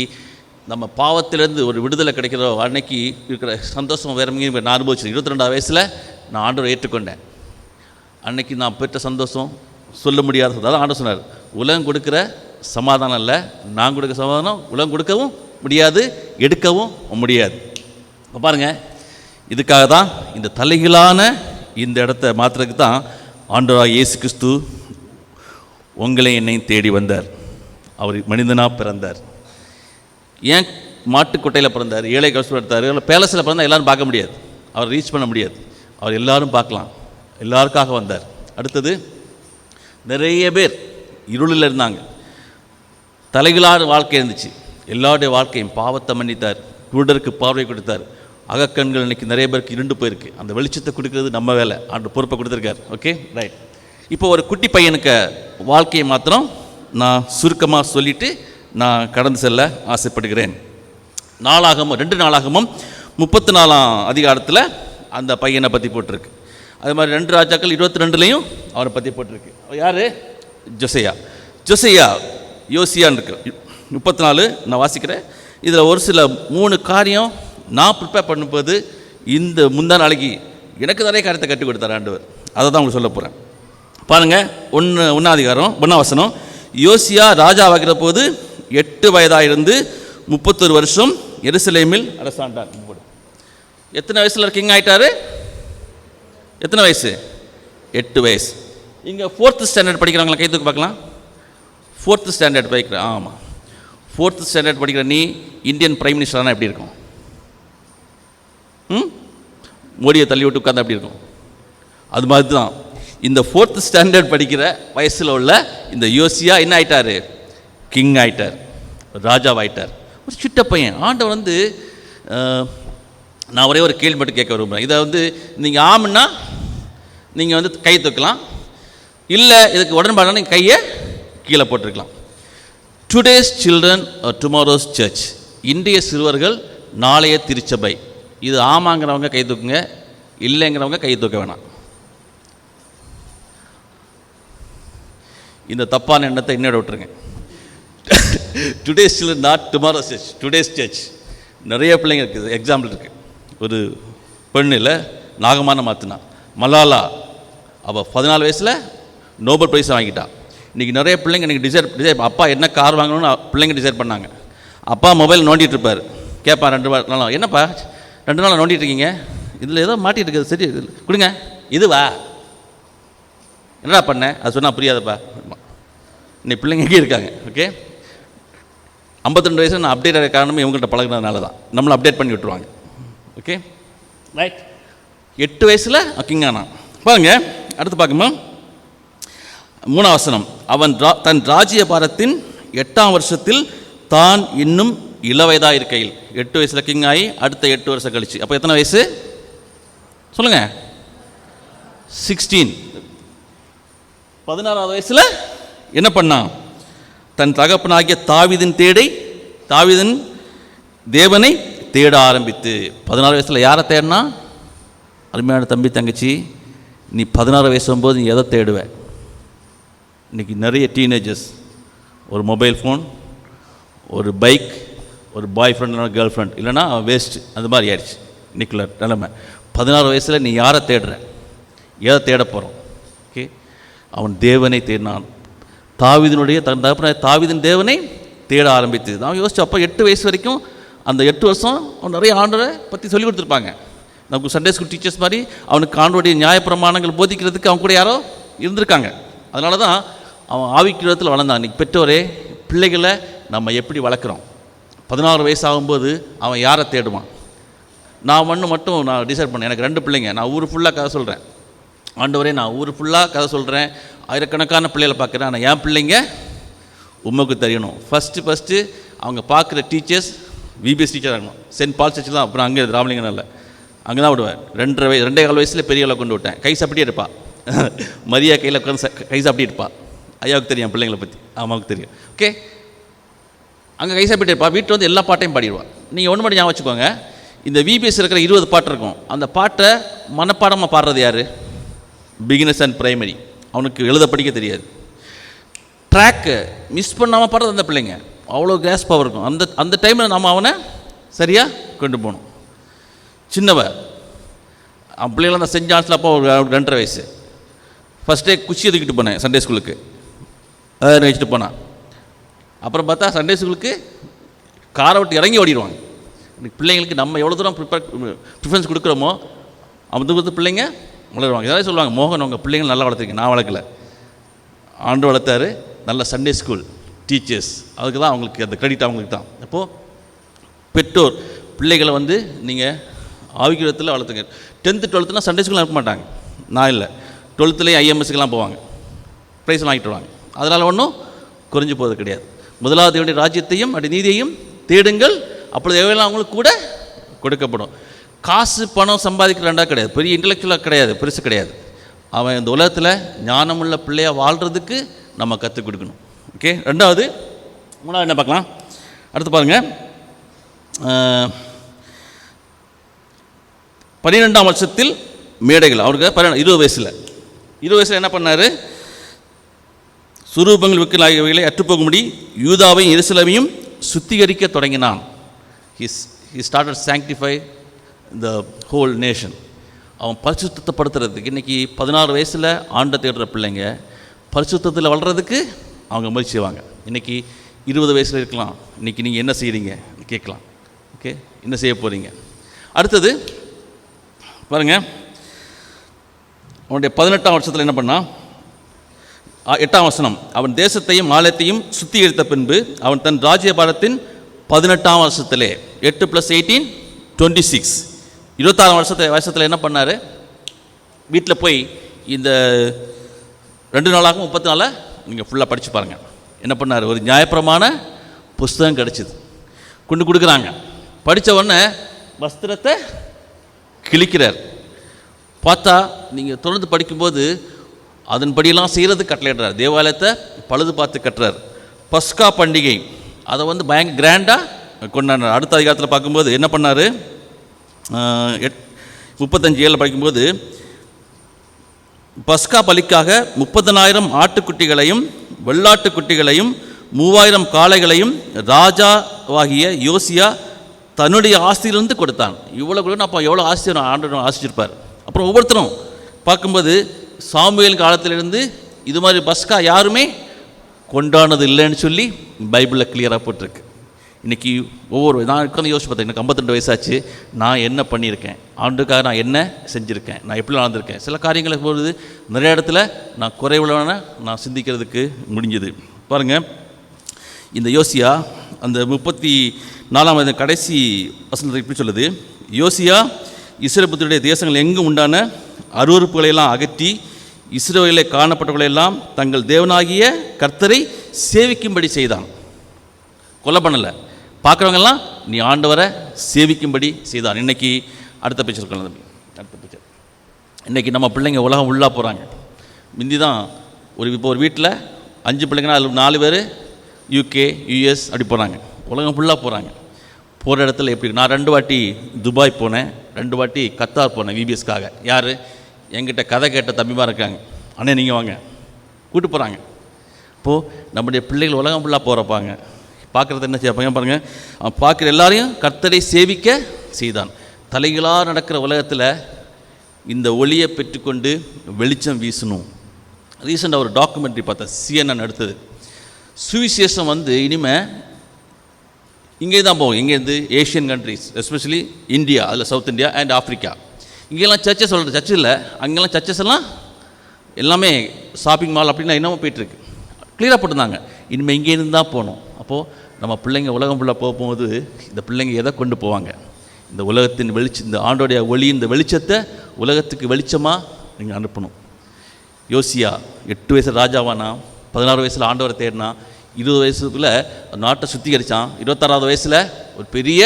நம்ம பாவத்திலேருந்து ஒரு விடுதலை கிடைக்கிற அன்னைக்கு இருக்கிற சந்தோஷம் வேறு எங்கேயும் நான் அனுபவிச்சேன். 22 வயசில் நான் ஆண்டவரை ஏற்றுக்கொண்டேன். அன்னைக்கு நான் பெற்ற சந்தோஷம் சொல்ல முடியாத. அதான் ஆண்டவர் சொன்னார், உலகம் கொடுக்குற சமாதானம் இல்லை, நான் கொடுக்குற சமாதானம் உலகம் கொடுக்கவும் முடியாது, எடுக்கவும் முடியாது. இப்போ பாருங்கள், இதுக்காக தான் இந்த தலைகீழான இந்த இடத்த மாற்றுறதுக்கு தான் ஆண்டவராகிய இயேசு கிறிஸ்து உங்களை என்னையும் தேடி வந்தார். அவர் மனிதனாக பிறந்தார். ஏன் மாட்டுக்கொட்டையில் பிறந்தார், ஏழை கஷ்டப்பட்டார், பேலஸில் பிறந்தால் எல்லோரும் பார்க்க முடியாது, அவர் ரீச் பண்ண முடியாது. அவர் எல்லாரும் பார்க்கலாம், எல்லாருக்காக வந்தார். அடுத்தது, நிறைய பேர் இருளில் இருந்தாங்க, தலைகளான வாழ்க்கை இருந்துச்சு. எல்லாருடைய வாழ்க்கையும் பாவத்தை மன்னித்தார், குருடருக்கு பார்வை கொடுத்தார், அகக்கண்கள் இன்றைக்கி நிறைய பேருக்கு இருண்டு போயிருக்கு. அந்த வெளிச்சத்தை கொடுக்கறது நம்ம வேலை, ஆண்டு பொறுப்பை கொடுத்துருக்கார். Okay right. இப்போ ஒரு குட்டி பையனுக்கு வாழ்க்கையை மாத்திரம் நான் சுருக்கமாக சொல்லிவிட்டு நான் கடந்து செல்ல ஆசைப்படுகிறேன். 2 நாளாகமும் 34ஆம் அதிகாரத்தில் அந்த பையனை பற்றி போட்டிருக்கு. அது மாதிரி 2 ராஜாக்கள் 22லையும் அவரை பற்றி போட்டிருக்கு. யார்? ஜொசையா யோசியான்னு இருக்கு. 34 நான் வாசிக்கிறேன். இதில் ஒரு சில 3 காரியம் நான் ப்ரிப்பேர் பண்ணும்போது இந்த முந்தா நாளைக்கு எனக்கு நிறைய காரியத்தை கற்றுக் கொடுத்தார் ஆண்டவர். அதை தான் உங்களுக்கு சொல்ல போகிறேன். பாருங்கள், 1ஆம் அதிகாரம் 1ஆம் வசனம். யோசியா ராஜாவாகிற போது 8 வயதாக இருந்து 31 வருஷம் எருசலேமில் அரசாண்டார். எத்தனை வயசில் கிங் ஆகிட்டாரு? எத்தனை வயசு? 8 வயசு. இங்கே 4th ஸ்டாண்டர்ட் படிக்கிறவங்கள கை தூக்கி பார்க்கலாம். 4th ஸ்டாண்டர்ட் படிக்கிறேன். ஆமாம், 4th ஸ்டாண்டர்ட் படிக்கிற நீ இந்தியன் பிரைம் மினிஸ்டரானா எப்படி இருக்கும்? மோடியை தள்ளி விட்டு உட்காந்து அப்படி இருக்கும். அது மாதிரி தான் இந்த 4th ஸ்டாண்டர்ட் படிக்கிற வயசில் உள்ள இந்த யோசியா என்ன ஆயிட்டார்? கிங் ஆயிட்டார், ராஜாவாயிட்டார். ஒரு சிட்ட பையன். ஆண்டவர் வந்து நான் ஒரே ஒரு கேள்வி மட்டும் கேட்க விரும்புகிறேன். இதை நீங்கள் ஆமுன்னா நீங்கள் கை தூக்கலாம், இல்லை இதுக்கு உடன்பாடான நீங்கள் கையை கீழே போட்டிருக்கலாம். டுடேஸ் சில்ட்ரன் டுமாரோஸ் சர்ச், இன்றைய சிறுவர்கள் நாளைய திருச்சபை. இது ஆமாங்கிறவங்க கை தூக்குங்க, இல்லைங்கிறவங்க கை தூக்க வேணாம். இந்த தப்பான எண்ணத்தை என்னோட விட்டுருங்க. Today's children not tomorrow's church, today's church. நிறைய பிள்ளைங்க இருக்குது. எக்ஸாம்பிள் இருக்குது. ஒரு பெண்ணில் நாகமான மாற்றினா மலாலா, அவள் 14 வயசில் நோபல் ப்ரைஸ் வாங்கிட்டான். இன்றைக்கி நிறைய பிள்ளைங்க இன்றைக்கி டிசைட் அப்பா என்ன கார் வாங்கணும்னு பிள்ளைங்க டிசைட் பண்ணாங்க. அப்பா மொபைல் நோண்டிகிட்டு இருப்பார், கேட்பான் 2 நாளும், என்னப்பா 2 நாள் நோண்டிகிட்டு இருக்கீங்க, இதில் ஏதோ மாட்டிகிட்டு இருக்குது, சரி கொடுங்க, இதுவா என்னடா பண்ண, அது சொன்னால் புரியாதப்பா. இன்னைக்கு பிள்ளைங்க எங்கே இருக்காங்க? ஓகே, 52 வயசில் நான் அப்டேட் ஆகிற காரணமே இவங்கள்ட்ட பழகினதுனால தான். நம்மளை அப்டேட் பண்ணி விட்டுருவாங்க. Okay right. 8 வயசில் கிங் ஆனான். பாருங்க, அடுத்து பார்க்கும்போது 3ஆம் வசனம். அவன் தன் ராஜ்ய பாரத்தின் 8ஆம் வருஷத்தில் தான் இன்னும் இளவயதாக இருக்கையில், 8 வயசில் கிங் ஆகி அடுத்த 8 வருஷம் கழிச்சு, அப்போ எத்தனை வயசு சொல்லுங்க? 16. 16ஆவது வயசில் என்ன பண்ணான்? தன் தகப்பனாகிய தாவீதின் தேவனை தேட ஆரம்பித்து, 16 வயசில் யாரை தேடினா? அருமையான தம்பி தங்கச்சி, நீ 16 வயசு போது நீ எதை தேடுவ? இன்றைக்கி நிறைய டீனேஜர்ஸ் ஒரு மொபைல் ஃபோன், ஒரு பைக், ஒரு பாய் ஃப்ரெண்ட் இல்லைனா கேர்ள் ஃப்ரெண்ட், இல்லைனா வேஸ்ட்டு, அந்த மாதிரி ஆயிடுச்சு இன்றைக்குள்ள நிலைமை. 16 வயசில் நீ யாரை தேடுற? எதை தேட போகிறோம்? அவன் தேவனை தேடினான். தாவீதினுடைய தன் தகப்பனாகிய தாவீதின் தேவனை தேட ஆரம்பித்து. நான் யோசிச்சப்போ 8 வயசு வரைக்கும் அந்த 8 வருஷம் அவன் நிறைய ஆண்டவரை பற்றி சொல்லி கொடுத்துருப்பாங்க. நமக்கு சண்டே ஸ்கூல் டீச்சர்ஸ் மாதிரி அவனுக்கு ஆண்டவருடைய நியாயப்பிரமாணங்கள் போதிக்கிறதுக்கு அவன் கூட யாரோ இருந்திருக்காங்க. அதனால தான் அவன் ஆவிக்கிரத்தில் வளர்ந்தான். இன்றைக்கி பெற்றோரே பிள்ளைகளை நம்ம எப்படி வளர்க்குறோம்? 16 வயசு ஆகும்போது அவன் யாரை தேடுவான்? நான் மட்டும் நான் டிசைட் பண்ணேன். எனக்கு 2 பிள்ளைங்க. நான் ஊர் ஃபுல்லாக கதை சொல்கிறேன். ஆண்டவரே, நான் ஊர் ஃபுல்லாக கதை சொல்கிறேன், ஆயிரக்கணக்கான பிள்ளைகளை பார்க்குறேன். ஆனால் என் பிள்ளைங்க உமக்கு தெரியணும். ஃபஸ்ட்டு அவங்க பார்க்குற டீச்சர்ஸ் விபிஎஸ் டீச்சர் ஆகணும். சென்ட் பால் சர்ச்சு தான். அப்புறம் அங்கே ராமலிங்கனில் அங்கே தான் விடுவேன். 2.5 வயசில் பெரியவளை கொண்டு விட்டேன். கை சாப்பிட்டே இருப்பா. மரியா கையில் உட்காந்து கை சாப்பிட்டே இருப்பா. ஐயாவுக்கு தெரியும் என் பிள்ளைங்களை பற்றி, அம்மாவுக்கு தெரியும். ஓகே, அங்கே கை சாப்பிட்டே இருப்பா. வீட்டில் வந்து எல்லா பாட்டையும் பாடிடுவாள். நீங்கள் ஒன்று மட்டும் ஞாபகம் வச்சுக்கோங்க, இந்த விபிஎஸ் இருக்கிற 20 பாட்டு இருக்கும். அந்த பாட்டை மனப்பாடமாக பாடுறது யார்? Beginners and primary. அவனுக்கு எழுத படிக்க தெரியாது. ட்ராக்கு மிஸ் பண்ணாமல் பாடுறது அந்த பிள்ளைங்க. அவ்வளோ கேஸ் பவர் இருக்கும். அந்த டைமில் நம்ம அவனை சரியாக கொண்டு போகணும். சின்னவ அவன் பிள்ளைங்களாம் அந்த சென்ட் ஜான்ஸில் அப்போ ஒரு 2.5 வயசு. ஃபஸ்ட்டே குச்சியை தூக்கிட்டு போனேன் சண்டே ஸ்கூலுக்கு. அதை வச்சுட்டு போனான். அப்புறம் பார்த்தா சண்டே ஸ்கூலுக்கு காரை விட்டு இறங்கி ஓடிடுவாங்க. பிள்ளைங்களுக்கு நம்ம எவ்வளோ தூரம் ப்ரிஃபரன்ஸ் கொடுக்குறோமோ அந்த தூரத்து பிள்ளைங்க வளருவாங்க. எதாவது சொல்லுவாங்க, மோகன் உங்கள் பிள்ளைங்க நல்லா வளர்த்துருக்கீங்க. நான் வளர்க்கல, ஆண்டு வளர்த்தாரு. நல்ல சண்டே ஸ்கூல் டீச்சர்ஸ், அதுக்கு தான் அவங்களுக்கு அந்த கிரெடிட் அவங்களுக்கு தான். அப்போது பெற்றோர் பிள்ளைகளை வந்து நீங்கள் ஆவிக்கிரத்தில் வளர்த்துங்க. 10th 12th சண்டே ஸ்கூலில் இருக்க மாட்டாங்க. நான் இல்லை, 12th ஐஎம்எஸ்க்கெலாம் போவாங்க, ப்ரைஸ் வாங்கிட்டு வருவாங்க. அதனால் ஒன்றும் குறைஞ்சி போவது கிடையாது. முதலாவது தேவனுடைய ராஜ்யத்தையும் அப்படி நீதியையும் தேடுங்கள், அப்பொழுது எவ்வளோ அவங்களுக்கு கூட கொடுக்கப்படும். காசு பணம் சம்பாதிக்கிற 2 கிடையாது, பெரிய இன்டலெக்சுவலாக கிடையாது, பெருசு கிடையாது. அவன் இந்த உலகத்தில் ஞானமுள்ள பிள்ளையாக வாழ்கிறதுக்கு நம்ம கற்றுக் கொடுக்கணும். ஓகே, 2வது 3வது என்ன பார்க்கலாம்? அடுத்து பாருங்கள், 12ஆம் வருஷத்தில் மேடைகள். அவருக்கு 20 வயசில் என்ன பண்ணார்? சுரூபங்கள் விற்கல் ஆகியவைகளை அற்றுப்போகும்படி யூதாவையும் எருசலேமையும் சுத்திகரிக்க தொடங்கினான். He started sanctify the whole nation. அவன் பரிசுத்தப்படுத்துறதுக்கு. இன்றைக்கி 16 வயசில் ஆண்டை தேடுற பிள்ளைங்க பரிசுத்தத்தில் வளர்கிறதுக்கு அவங்க முயற்சி செய்வாங்க. இன்றைக்கி 20 வயசில் இருக்கலாம். இன்றைக்கி நீங்கள் என்ன செய்கிறீங்க கேட்கலாம். ஓகே, என்ன செய்ய போகிறீங்க? அடுத்தது பாருங்கள், அவனுடைய 18ஆம் வருஷத்தில் என்ன பண்ணான்? 8ஆம் வசனம், அவன் தேசத்தையும் ஆலயத்தையும் சுத்திகரித்த பின்பு அவன் தன் ராஜ்யபாரத்தின் 18ஆம் வருஷத்திலே 8 + 18 26 26ஆம் வருஷத்தில் என்ன பண்ணார்? வீட்டில் போய் இந்த 2 நாளாக 30 நாளை நீங்கள் ஃபுல்லாக படித்து பாருங்கள். என்ன பண்ணார்? ஒரு நியாயப்பிரமாண புஸ்தகம் கிடச்சிது, கொண்டு கொடுக்குறாங்க. படித்த உடனே வஸ்திரத்தை கிழிக்கிறார். பார்த்தா நீங்கள் தொடர்ந்து படிக்கும்போது அதன்படியெல்லாம் செய்கிறது கட்டளையிடுறார். தேவாலயத்தை பழுது பார்த்து கட்டுறார். பஸ்கா பண்டிகை அதை வந்து பயங்கர கிராண்டாக கொண்டாடுறார். அடுத்த அதிகாரத்தில் பார்க்கும்போது என்ன பண்ணார்? 35:7 படிக்கும்போது பஸ்கா பலிக்காக 30,000 ஆட்டுக்குட்டிகளையும் வெள்ளாட்டுக்குட்டிகளையும் 3000 காளைகளையும் ராஜாவாகிய யோசியா தன்னுடைய ஆஸ்தியிலிருந்து கொடுத்தான். இவ்வளோ கூட அப்போ எவ்வளோ ஆஸ்தி ஆண்டு ஆசிச்சிருப்பார். அப்புறம் ஒவ்வொருத்தரும் பார்க்கும்போது சாமுவேல் காலத்திலிருந்து இது மாதிரி பஸ்கா யாருமே கொண்டாடினது இல்லைன்னு சொல்லி பைபிளில் கிளியராக போட்டிருக்கு. இன்றைக்கி நான் உட்காந்து யோசிச்சு பார்த்தேன், எனக்கு 52 வயசாச்சு, நான் என்ன பண்ணியிருக்கேன், ஆண்டுக்காக நான் என்ன செஞ்சுருக்கேன், நான் எப்படி நடந்திருக்கேன். சில காரியங்களை போகிறது நிறைய இடத்துல நான் குறைவுள்ளவன நான் சிந்திக்கிறதுக்கு முடிஞ்சது. பாருங்கள், இந்த யோசியா அந்த 34ஆம் கடைசி வசனத்தை இப்படி சொல்லுது, யோசியா இஸ்ரவேலுடைய தேசங்கள் எங்கும் உண்டான அருவருப்புகளையெல்லாம் அகற்றி இஸ்ரவேலிலே காணப்பட்டவர்களெல்லாம் தங்கள் தேவனாகிய கர்த்தரை சேவிக்கும்படி செய்தான். கொலை பண்ணலை, பார்க்குறவங்கெல்லாம் நீ ஆண்டவரை சேவிக்கும்படி செய்தான். இன்றைக்கி அடுத்த பிக்சர் இருக்கலாம். அடுத்த பிக்சர், இன்றைக்கி நம்ம பிள்ளைங்க உலகம் உள்ளாக போகிறாங்க. முந்தி தான் இப்போ ஒரு வீட்டில் 5 பிள்ளைங்கன்னா அதில் 4 பேர் யூகே யூஎஸ் அப்படி போகிறாங்க. உலகம் ஃபுல்லாக போகிறாங்க. போகிற இடத்துல எப்படி, நான் 2 வாட்டி துபாய் போனேன், 2 வாட்டி கத்தார் போனேன் விபிஎஸ்க்காக. யார்? என்கிட்ட கதை கேட்ட தம்பிமா இருக்காங்க. அண்ணே நீங்கள் வாங்க, கூப்பிட்டு போகிறாங்க. இப்போது நம்முடைய பிள்ளைகள் உலகம் ஃபுல்லாக போகிறப்பாங்க. பார்க்குறது என்ன செய்யப்பாங்க பாருங்கள், அவன் பார்க்குற எல்லாரையும் கர்த்தரை சேவிக்க செய்தான். தலைகளாக நடக்கிற உலகத்தில் இந்த ஒளியை பெற்றுக்கொண்டு வெளிச்சம் வீசணும். ரீசெண்டாக ஒரு டாக்குமெண்ட்ரி பார்த்தேன், CNN எடுத்தது. சுவிசேஷம் இனிமேல் இங்கே தான் போகும். எங்கேருந்து? ஏஷியன் கண்ட்ரீஸ், எஸ்பெஷலி இந்தியா, அதில் சவுத் இந்தியா அண்ட் ஆஃப்ரிக்கா. இங்கெல்லாம் சர்ச்சஸ் சொல்கிற சர்ச்சு இல்லை, அங்கெல்லாம் சர்ச்சஸ் எல்லாம் எல்லாமே ஷாப்பிங் மால் அப்படின்னா என்னமோ போயிட்டுருக்கு. கிளியராக போட்டிருந்தாங்க, இனிமேல் இங்கேருந்து தான் போகணும். அப்போது நம்ம பிள்ளைங்க உலகம் ஃபுல்லாக போகும்போது இந்த பிள்ளைங்க எதை கொண்டு போவாங்க? இந்த உலகத்தின் வெளிச்சம், இந்த ஆண்டோடைய ஒளி, இந்த வெளிச்சத்தை உலகத்துக்கு வெளிச்சமாக நீங்கள் அனுப்பணும். யோசியா 8 வயசில் ராஜாவானா, 16 வயசில் ஆண்டவரை தேடினா, 20 வயசுக்குள்ளே நாட்டை சுத்திகரித்தான், 26வது வயசில் ஒரு பெரிய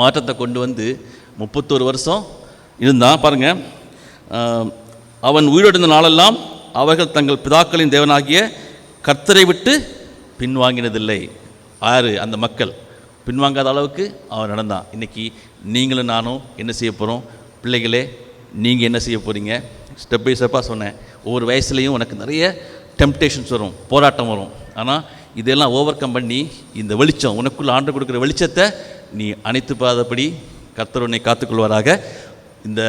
மாற்றத்தை கொண்டு 31 வருஷம் இருந்தான். பாருங்கள், அவன் உயிரோடு இருந்த நாளெல்லாம் அவர்கள் தங்கள் பிதாக்களின் தேவனாகிய கர்த்தரை விட்டு பின்வாங்கினதில்லை. யார்? அந்த மக்கள் பின்வாங்காத அளவுக்கு அவன் நடந்தான். இன்றைக்கி நீங்களும் நானும் என்ன செய்ய போகிறோம்? பிள்ளைகளே, நீங்கள் என்ன செய்ய போகிறீங்க? ஸ்டெப் பை ஸ்டெப்பாக சொன்னேன். ஒவ்வொரு வயசுலேயும் உனக்கு நிறைய டெம்ப்டேஷன்ஸ் வரும், போராட்டம் வரும். ஆனால் இதெல்லாம் ஓவர் கம் பண்ணி இந்த வெளிச்சம், உனக்குள்ள ஆண்டு கொடுக்குற வெளிச்சத்தை நீ அணைத்து பாதபடி கர்த்தர் உன்னை காத்துக்கொள்வாராக. இந்த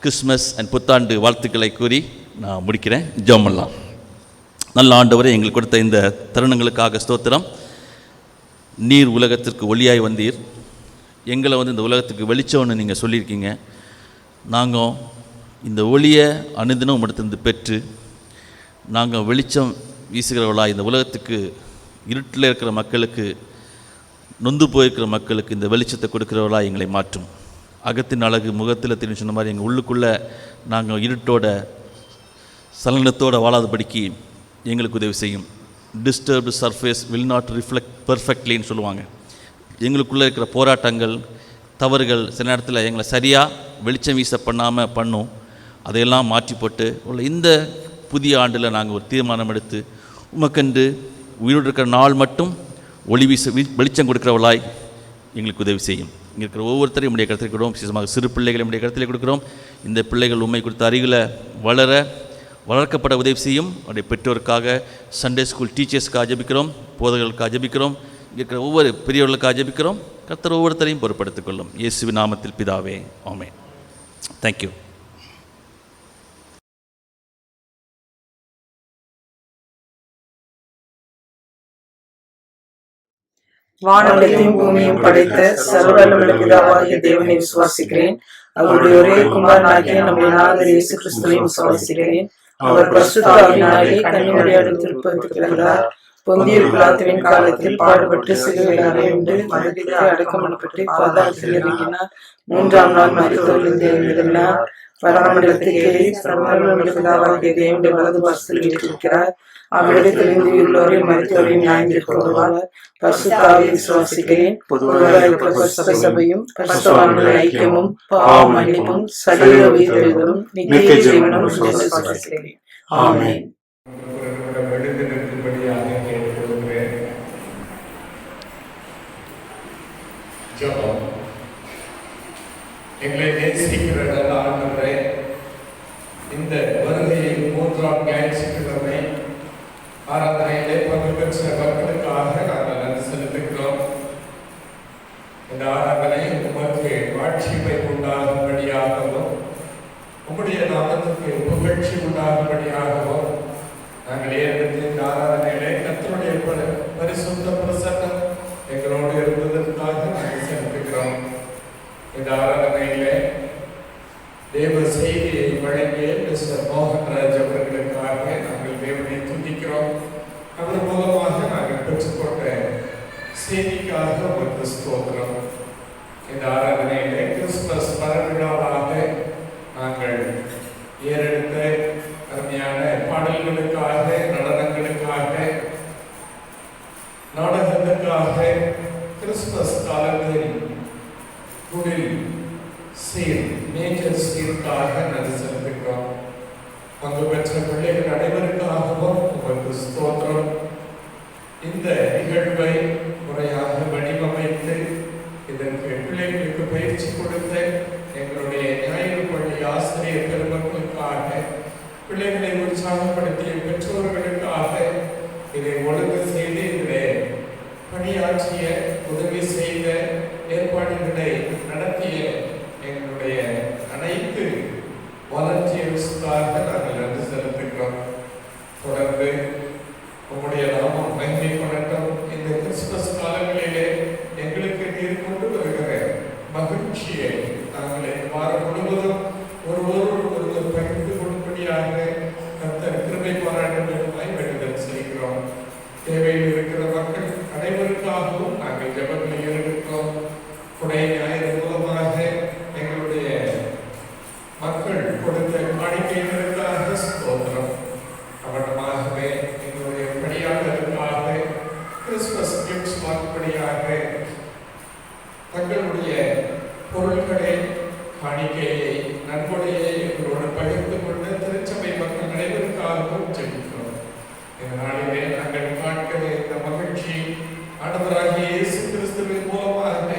கிறிஸ்மஸ் அண்ட் புத்தாண்டு வாழ்த்துக்களை கூறி நான் முடிக்கிறேன். ஜெபம் பண்ணலாம். நல்ல ஆண்டவரே, எங்களுக்கு கொடுத்த இந்த தருணங்களுக்காக ஸ்தோத்திரம். நீர் உலகத்திற்கு ஒளியாய் வந்தீர், எங்களை இந்த உலகத்துக்கு வெளிச்சம்னு நீங்கள் சொல்லியிருக்கீங்க. நாங்கள் இந்த ஒளியை அனுதினம் உம்மிடத்திலிருந்து பெற்று நாங்கள் வெளிச்சம் வீசுகிறவர்களாக இந்த உலகத்துக்கு, இருட்டில் இருக்கிற மக்களுக்கு, நொந்து போயிருக்கிற மக்களுக்கு இந்த வெளிச்சத்தை கொடுக்குறவர்களாக எங்களை மாற்றும். அகத்தின் அழகு முகத்தில் தெரிஞ்சு சொன்ன மாதிரி எங்கள் உள்ளுக்குள்ளே நாங்கள் இருட்டோட சலனத்தோடு வாழாதபடிக்கு எங்களுக்கு உதவி செய்யும். Disturbed surface will not reflect பர்ஃபெக்ட்லின்னு சொல்லுவாங்க. எங்களுக்குள்ளே இருக்கிற போராட்டங்கள், தவறுகள் சில நேரத்தில் எங்களை சரியாக வெளிச்சம் வீச பண்ணாமல் பண்ணும். அதையெல்லாம் மாற்றி போட்டு இந்த புதிய ஆண்டில் நாங்கள் ஒரு தீர்மானம் எடுத்து உமக்கென்று உயிரோடு இருக்கிற நாள் மட்டும் ஒளி வீச வெளிச்சம் கொடுக்குறவளாய் எங்களுக்கு உதவி செய்யும். இங்கே இருக்கிற ஒவ்வொருத்தரையும் நம்முடைய கருத்தில் கொடுக்கிறோம். விசேஷமாக சிறு பிள்ளைகளை நம்முடைய கருத்தில் கொடுக்குறோம். இந்த பிள்ளைகள் உண்மை கொடுத்த அருகில் வளர்க்கப்பட உதவி செய்யும். அவருடைய பெற்றோருக்காக, சண்டே ஸ்கூல் டீச்சர்ஸ்க்காக ஜெபிக்கிறோம், போதகர்களுக்காக ஜெபிக்கிறோம், இங்கே இருக்கிற ஒவ்வொரு பெரியவர்களுக்காக ஜெபிக்கிறோம். கர்த்தர் ஒவ்வொருத்தரையும் பொறுப்படுத்திக் கொள்ளும். இயேசுவின் நாமத்தில் பிதாவே, ஆமென். தேங்க்யூ. வானத்தையும் பூமியும் படைத்த சர்வவல்லமையுள்ள பிதாவாகிய தேவனை விசுவாசிக்கிறேன். அவருடைய ஒரே குமாரனாகிய நம்முடைய நாதர் இயேசு கிறிஸ்துவை விசுவாசிக்கிறேன். அவர் பரிசுத்த ஆவியினாலே கன்னிமரியாளிடம் திருப்பதிக்கு பிறந்தார். பொந்திய பிலாத்துவின் காலத்தில் பாடுபட்டு சிலுவையில் அறையுண்டு மரணத்திற்கு அடக்கம் பண்ணப்பட்டு பாதாளத்தில் இறங்கினார். 3ஆம் நாள் மரித்தோரிலிருந்து எழுந்திருந்தார். பரமண்டலத்துக்கு ஏறி சர்வவல்லமையுள்ள பிதாவாகிய தேவனுடைய வலது பாரசத்தில் வீற்றிருக்கிறார். அவரிடத்திலிருந்து உள்ளோரையும் மரித்தோரையும் நியாயத்திற்கு வருவார். பரிசுத்த ஆவியை விசுவாசிக்கிறேன். பரிசுத்த சபையும் பரிசுத்தவான்களின் ஐக்கியமும் பாவ மன்னிப்பும் சரீர உயிர்த்தெழுதலும் நித்திய ஜீவனும் விசுவாசிக்கிறேன். ஆமென். எங்களை நேசிக்கிற நல்ல ஆண்டவரே, இந்த வருகையில் 3ஆம் ஞாயிற்றுக்கிழமை ஆராதனையிலே பங்கு பெற்ற மக்களுக்காக நாங்கள் நன்றி செலுத்துகிறோம். இந்த ஆராதனை உமக்கு மாட்சிமை உண்டாகும்படியாகவும் உம்முடைய நாமத்துக்கு புகழ்ச்சி உண்டாகும்படியாகவும் நாங்கள் ஏற்படுத்திய இந்த ஆராதனையிலே கர்த்தருடைய பரிசுத்த பிரசன்னம் எங்களோடு இருப்பதற்காக நாங்கள் செலுத்துகிறோம். இந்த ஆராதனையிலே தேவ செய்தியை வழங்கிய மிஸ்டர் மோகன்ராஜ் அவர்களுக்காக நாங்கள் தேவனை துதிக்கிறோம். அவர் மூலமாக நாங்கள் பெற்றுக்கொண்ட செய்திக்காக ஒரு ஸ்தோத்திரம். இந்த ஆராதனையிலே கிறிஸ்துமஸ் பரவிழாவாக நாங்கள் ஏறெடுத்த அருமையான பாடல்களுக்காக, நடனங்களுக்காக, நாடகத்துக்காக, கிறிஸ்துமஸ் காலத்தில் குடில் சீர், மேஜர் சீர்க்காக நன்றி செலுத்துகிறோம். பங்கு பெற்ற பிள்ளைகள் அனைவருக்காகவும் உங்களுக்கு ஸ்தோத்திரம். இந்த நிகழ்வை முறையாக வடிவமைத்து இதற்கு பிள்ளைகளுக்கு பயிற்சி கொடுத்த எங்களுடைய ஞாயிறு பள்ளி ஆசிரியர் பெருமக்களுக்காக, பிள்ளைகளை உற்சாகப்படுத்திய பெற்றோர்களுக்காக, இதை ஒழுங்கு செய்து இதிலே பணியாற்றிய, உதவி செய்த, ஏற்பாடுகளை நடத்திய எங்களுடைய அனைத்து வாலண்டியர்ஸுக்காக நாங்கள் நன்றி செலுத்துகிறோம். விடுதலை போராட்டங்களுமாய் வேண்டுதல் செய்கிறோம். தேவையில் இருக்கிற மக்கள் அனைவருக்காகவும் நாங்கள் ஜெபங்களை எடுக்கிறோம். கொடை ஞாயிறு மூலமாக எங்களுடைய மக்கள் கொடுத்த காணிக்கைகளுக்காக ஸ்தோத்திரம். அவனமாகவே எங்களுடைய பணியாளருக்காக கிறிஸ்துமஸ் கிஃப்ட்ஸ் வாக்குப்படியாக தங்களுடைய பொருட்களை காணிக்கையை நன்கொடையை எங்களோடு பகிர்ந்து கொண்டு திருச்சபை மக்கள் அனைவருக்காகவும் ஜெபிக்கிறோம். இந்த நாளிலே நாங்கள் காண்கிற இந்த மகிழ்ச்சி ஆண்டவராகிய இயேசு கிறிஸ்துவின் மூலமாக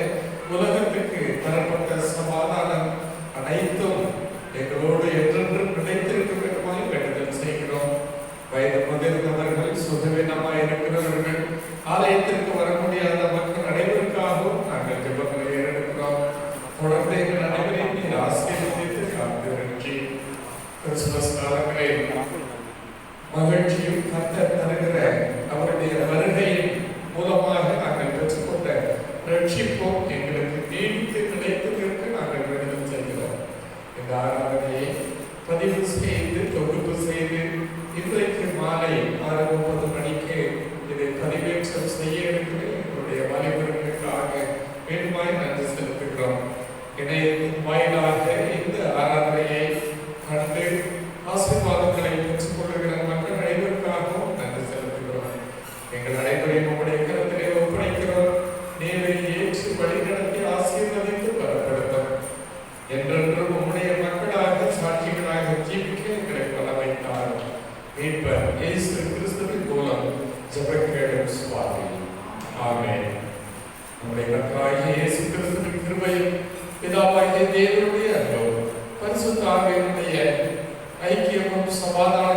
உலகத்துக்கு தரப்பட்ட சமாதானம் அனைத்தும் எங்களோடு என்றென்றும் நிலைத்திருக்க வேண்டுமாய் வேண்டுதல் செய்கிறோம். வயது முதிர்ந்தவர்கள், சுகவீனமாய் இருக்கிறவர்கள், ஆலயத்திற்கு வர முடியாத மக்கள் அனைவருக்காகவும் நாங்கள் ஜெபங்களை எடுக்கிறோம். தொடர்ந்து எங்கள் அனைவரையும் நீர் ஆசீர்வதித்து காத்திருக்கிறீ. கிறிஸ்துமஸ் காலங்களில் மகிழ்ச்சியும் கர்த்தர் தருகிற அவருடைய வருகையின் மூலமாக நாங்கள் பெற்றுக்கொண்ட ரட்சிப்போம் எங்களுக்கு நீடித்து கிடைத்ததற்கு நாங்கள் வேண்டுதல் செய்கிறோம். இந்த ஆராதனையை பதிவு செய்து தொகுப்பு செய்து இன்றைக்கு மாலை 6:30 மணிக்கு இதை பதிவேற்றம் செய்ய இருக்கிற எங்களுடைய வாலிபர்களுக்காக வேண்டுமாய் நன்றி செலுத்துகிறோம். இணையத்தின் வாயிலாக இந்த ஆராதனையை கண்டு ஆசீர்வாதங்களை பெற்றுக் கொள்ளுகிற மக்கள் அனைவருக்காகவும் நன்றி செலுத்துகிறோம். எங்கள் அனைவரையும் உங்களுடைய கருத்திலே ஒப்படைக்கிறோம். நீரை ஏற்று வழிநடத்தி ஆசீர்வதித்து பலப்படுத்தும். என்றென்றும் உங்களுடைய மக்களாக சாட்சிகளாக ஜீவிக்க எங்களை பல வைத்தார். மீட்பர் இயேசு கிறிஸ்துவின் மூலம் ஜெபக்கேடும் சுவாமி. ஆமென். நம்முடைய கர்த்தராகிய இயேசு கிறிஸ்துவின் கிருபையும் பிதாவாகிய தேவனுடைய அன்பும் பரிசுத்த ஆவியினுடைய ஐக்கியமும் சமாதானம்